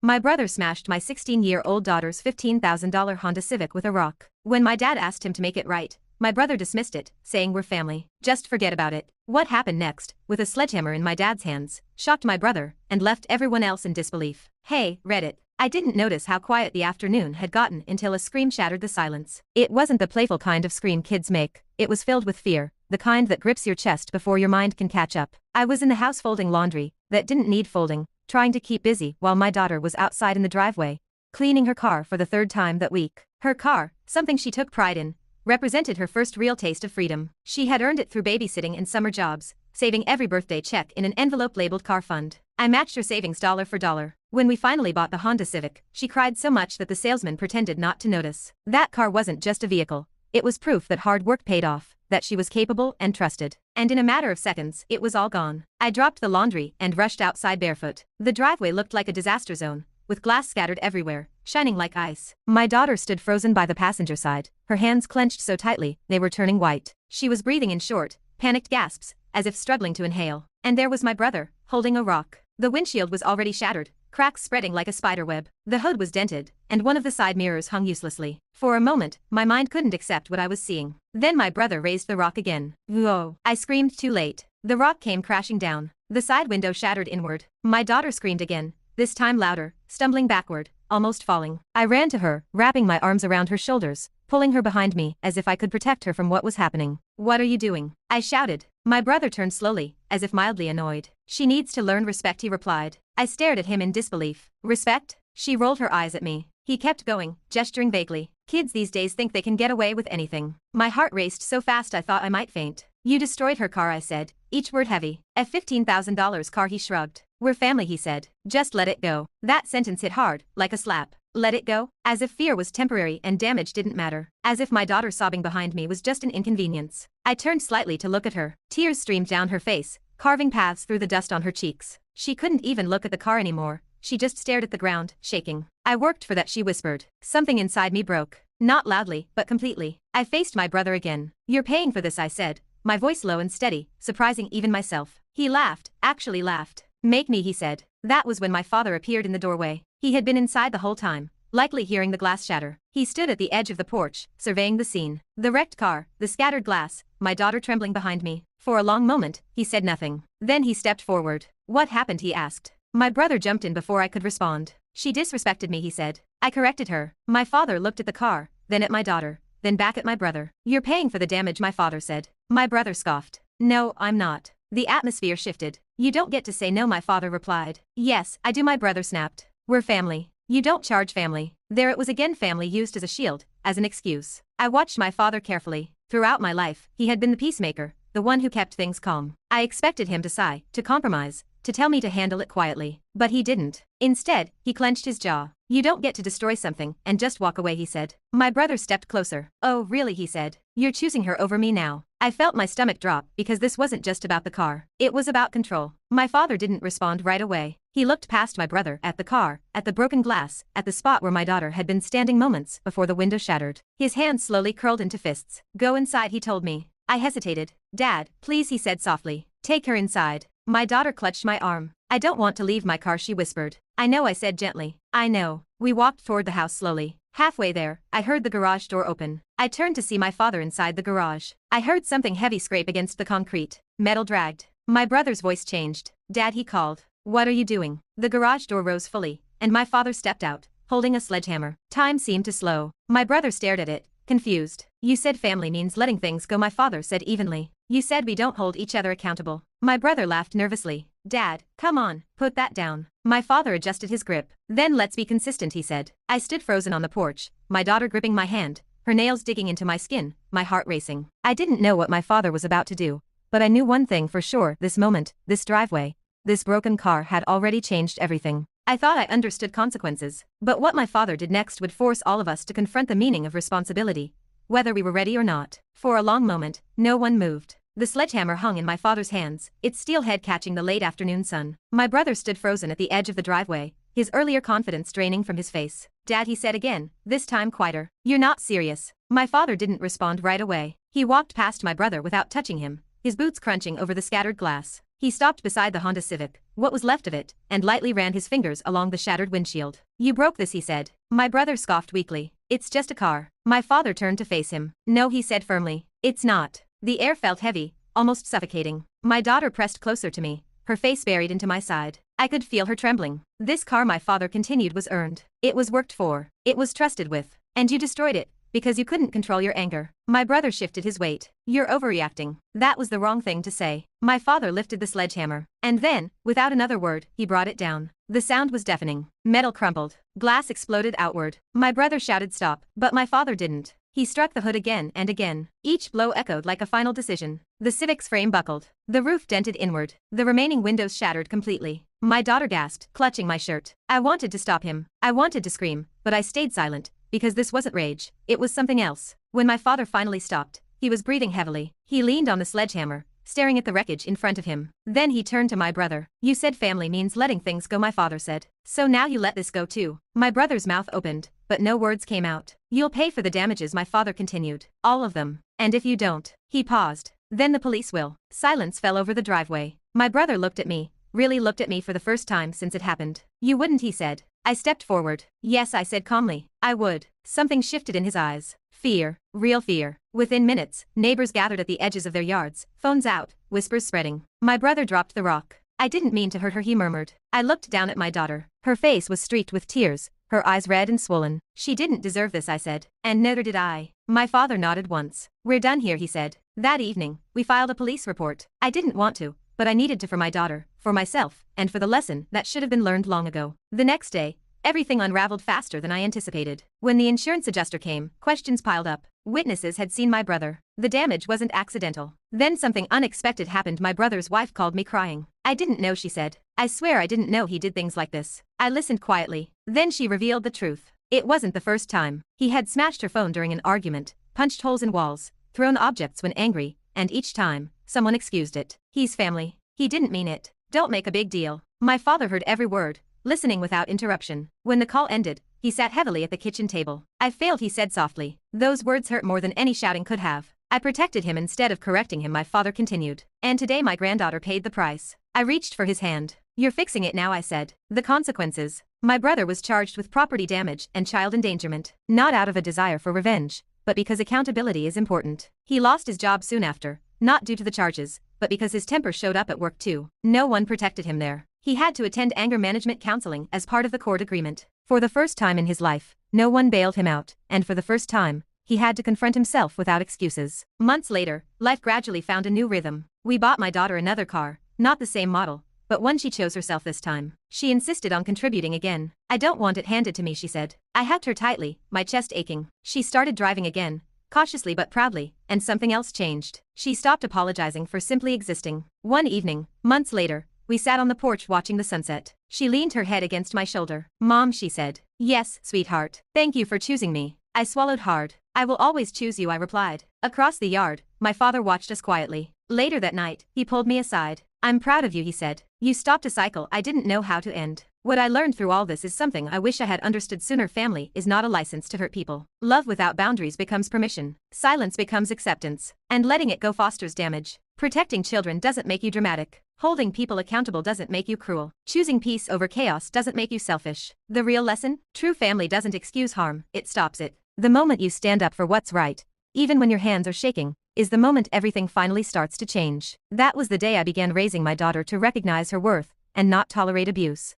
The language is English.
My brother smashed my 16-year-old daughter's $15,000 Honda Civic with a rock. When my dad asked him to make it right, my brother dismissed it, saying we're family. Just forget about it. What happened next, with a sledgehammer in my dad's hands, shocked my brother and left everyone else in disbelief. Hey, Reddit. I didn't notice how quiet the afternoon had gotten until a scream shattered the silence. It wasn't the playful kind of scream kids make, it was filled with fear, the kind that grips your chest before your mind can catch up. I was in the house folding laundry that didn't need folding, trying to keep busy while my daughter was outside in the driveway, cleaning her car for the third time that week. Her car, something she took pride in, represented her first real taste of freedom. She had earned it through babysitting and summer jobs, saving every birthday check in an envelope labeled car fund. I matched her savings dollar for dollar. When we finally bought the Honda Civic, she cried so much that the salesman pretended not to notice. That car wasn't just a vehicle. It was proof that hard work paid off, that she was capable and trusted. And in a matter of seconds, it was all gone. I dropped the laundry and rushed outside barefoot. The driveway looked like a disaster zone, with glass scattered everywhere, shining like ice. My daughter stood frozen by the passenger side, her hands clenched so tightly they were turning white. She was breathing in short, panicked gasps, as if struggling to inhale. And there was my brother, holding a rock. The windshield was already shattered, cracks spreading like a spiderweb. The hood was dented, and one of the side mirrors hung uselessly. For a moment, my mind couldn't accept what I was seeing. Then my brother raised the rock again. Whoa! I screamed too late. The rock came crashing down. The side window shattered inward. My daughter screamed again, this time louder, stumbling backward, almost falling. I ran to her, wrapping my arms around her shoulders, pulling her behind me as if I could protect her from what was happening. What are you doing? I shouted. My brother turned slowly, as if mildly annoyed. She needs to learn respect, he replied. I stared at him in disbelief. Respect? She rolled her eyes at me. He kept going, gesturing vaguely. Kids these days think they can get away with anything. My heart raced so fast I thought I might faint. You destroyed her car, I said, each word heavy. A $15,000 car, he shrugged. We're family, he said. Just let it go. That sentence hit hard, like a slap. Let it go? As if fear was temporary and damage didn't matter. As if my daughter sobbing behind me was just an inconvenience. I turned slightly to look at her. Tears streamed down her face, carving paths through the dust on her cheeks. She couldn't even look at the car anymore. She just stared at the ground, shaking. I worked for that, she whispered. Something inside me broke. Not loudly, but completely. I faced my brother again. You're paying for this, I said, my voice low and steady, surprising even myself. He laughed, actually laughed. Make me, he said. That was when my father appeared in the doorway. He had been inside the whole time, likely hearing the glass shatter. He stood at the edge of the porch, surveying the scene. The wrecked car, the scattered glass, my daughter trembling behind me. For a long moment, he said nothing. Then he stepped forward. What happened, he asked. My brother jumped in before I could respond. She disrespected me, he said. I corrected her. My father looked at the car, then at my daughter, then back at my brother. You're paying for the damage, my father said. My brother scoffed. No, I'm not. The atmosphere shifted. You don't get to say no, my father replied. Yes, I do, my brother snapped. We're family. You don't charge family. There it was again, family used as a shield, as an excuse. I watched my father carefully. Throughout my life, he had been the peacemaker, the one who kept things calm. I expected him to sigh, to compromise, to tell me to handle it quietly. But he didn't. Instead, he clenched his jaw. You don't get to destroy something and just walk away, he said. My brother stepped closer. Oh, really, he said. You're choosing her over me now. I felt my stomach drop because this wasn't just about the car. It was about control. My father didn't respond right away. He looked past my brother, at the car, at the broken glass, at the spot where my daughter had been standing moments before the window shattered. His hands slowly curled into fists. Go inside, he told me. I hesitated. Dad, please, he said softly. Take her inside. My daughter clutched my arm. I don't want to leave my car, she whispered. I know, I said gently. I know. We walked toward the house slowly. Halfway there, I heard the garage door open. I turned to see my father inside the garage. I heard something heavy scrape against the concrete. Metal dragged. My brother's voice changed. Dad, he called. What are you doing? The garage door rose fully, and my father stepped out, holding a sledgehammer. Time seemed to slow. My brother stared at it, confused. You said family means letting things go, my father said evenly. You said we don't hold each other accountable. My brother laughed nervously. Dad, come on, put that down. My father adjusted his grip. Then let's be consistent, he said. I stood frozen on the porch, my daughter gripping my hand, her nails digging into my skin, my heart racing. I didn't know what my father was about to do, but I knew one thing for sure, this moment, this driveway, this broken car had already changed everything. I thought I understood consequences, but what my father did next would force all of us to confront the meaning of responsibility, whether we were ready or not. For a long moment, no one moved. The sledgehammer hung in my father's hands, its steel head catching the late afternoon sun. My brother stood frozen at the edge of the driveway, his earlier confidence draining from his face. Dad, he said again, this time quieter. You're not serious. My father didn't respond right away. He walked past my brother without touching him, his boots crunching over the scattered glass. He stopped beside the Honda Civic, what was left of it, and lightly ran his fingers along the shattered windshield. "You broke this," he said. My brother scoffed weakly. "It's just a car." My father turned to face him. "No," he said firmly. "It's not." The air felt heavy, almost suffocating. My daughter pressed closer to me, her face buried into my side. I could feel her trembling. "This car," my father continued, "was earned. It was worked for. It was trusted with. And you destroyed it, because you couldn't control your anger." My brother shifted his weight. "You're overreacting." That was the wrong thing to say. My father lifted the sledgehammer. And then, without another word, he brought it down. The sound was deafening. Metal crumpled. Glass exploded outward. My brother shouted stop, but my father didn't. He struck the hood again and again. Each blow echoed like a final decision. The Civic's frame buckled. The roof dented inward. The remaining windows shattered completely. My daughter gasped, clutching my shirt. I wanted to stop him. I wanted to scream, but I stayed silent, because this wasn't rage. It was something else. When my father finally stopped, he was breathing heavily. He leaned on the sledgehammer, staring at the wreckage in front of him. Then he turned to my brother. "You said family means letting things go," my father said. "So now you let this go too." My brother's mouth opened, but no words came out. "You'll pay for the damages," my father continued. "All of them. And if you don't..." He paused. "Then the police will." Silence fell over the driveway. My brother looked at me, really looked at me for the first time since it happened. "You wouldn't," he said. I stepped forward. "Yes," I said calmly. "I would." Something shifted in his eyes. Fear. Real fear. Within minutes, neighbors gathered at the edges of their yards, phones out, whispers spreading. My brother dropped the rock. "I didn't mean to hurt her," he murmured. I looked down at my daughter. Her face was streaked with tears, her eyes red and swollen. "She didn't deserve this," I said. "And neither did I." My father nodded once. "We're done here," he said. That evening, we filed a police report. I didn't want to, but I needed to for my daughter, for myself, and for the lesson that should have been learned long ago. The next day, everything unraveled faster than I anticipated. When the insurance adjuster came, questions piled up. Witnesses had seen my brother. The damage wasn't accidental. Then something unexpected happened. My brother's wife called me crying. "I didn't know," she said. "I swear I didn't know he did things like this." I listened quietly. Then she revealed the truth. It wasn't the first time. He had smashed her phone during an argument, punched holes in walls, thrown objects when angry, and each time, someone excused it. "He's family. He didn't mean it. Don't make a big deal." My father heard every word, listening without interruption. When the call ended, he sat heavily at the kitchen table. "I failed," he said softly. Those words hurt more than any shouting could have. "I protected him instead of correcting him," my father continued. "And today my granddaughter paid the price." I reached for his hand. "You're fixing it now," I said. "The consequences." My brother was charged with property damage and child endangerment, not out of a desire for revenge, but because accountability is important. He lost his job soon after, not due to the charges, but because his temper showed up at work too. No one protected him there. He had to attend anger management counseling as part of the court agreement. For the first time in his life, no one bailed him out, and for the first time, he had to confront himself without excuses. Months later, life gradually found a new rhythm. We bought my daughter another car, not the same model, but one she chose herself this time. She insisted on contributing again. "I don't want it handed to me," she said. I hugged her tightly, my chest aching. She started driving again, cautiously but proudly, and something else changed. She stopped apologizing for simply existing. One evening, months later, we sat on the porch watching the sunset. She leaned her head against my shoulder. "Mom," she said. "Yes, sweetheart. Thank you for choosing me." I swallowed hard. "I will always choose you," I replied. Across the yard, my father watched us quietly. Later that night, he pulled me aside. "I'm proud of you," he said. "You stopped a cycle I didn't know how to end." What I learned through all this is something I wish I had understood sooner. Family is not a license to hurt people. Love without boundaries becomes permission. Silence becomes acceptance. And letting it go fosters damage. Protecting children doesn't make you dramatic. Holding people accountable doesn't make you cruel. Choosing peace over chaos doesn't make you selfish. The real lesson? True family doesn't excuse harm, it stops it. The moment you stand up for what's right, even when your hands are shaking, is the moment everything finally starts to change. That was the day I began raising my daughter to recognize her worth and not tolerate abuse.